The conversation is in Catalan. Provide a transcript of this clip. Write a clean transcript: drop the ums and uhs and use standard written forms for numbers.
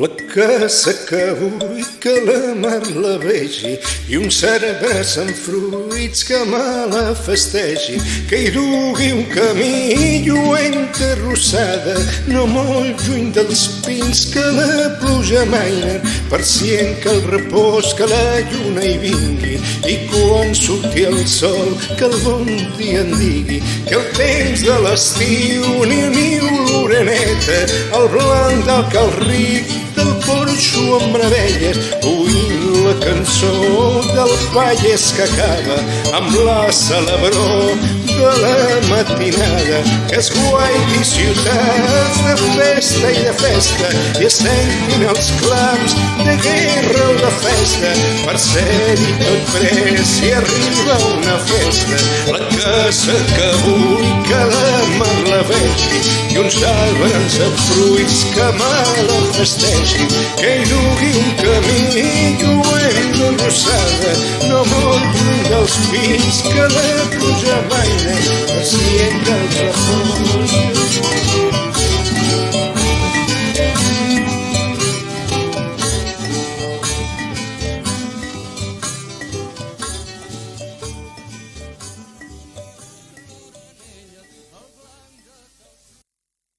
La casa que vull que la mar la vegi i un cerebràs amb fruits que me la festegi, que hi dugui un camí lluent arrossada, no molt lluny dels pins que la pluja mainen, pacient que el repòs, que la lluna hi vingui, i quan surti el sol que el bon dia en digui, que el temps de l'estiu ni l'oreneta, el blanc del calric del porxo amb meravelles, oint la cançó del Vallès que acaba amb la celebró de la matinada, que es guaiti ciutats de festa i de festa i es sentin els clams de guerra o de festa, per ser-hi tot pres si arriba una festa. La casa que vull que la mar la vegi i uns arbres amb fruits que me la festegi, que hi dugui un camí lluent d'enrossada, no molt lluny dels pins que la pluja maina,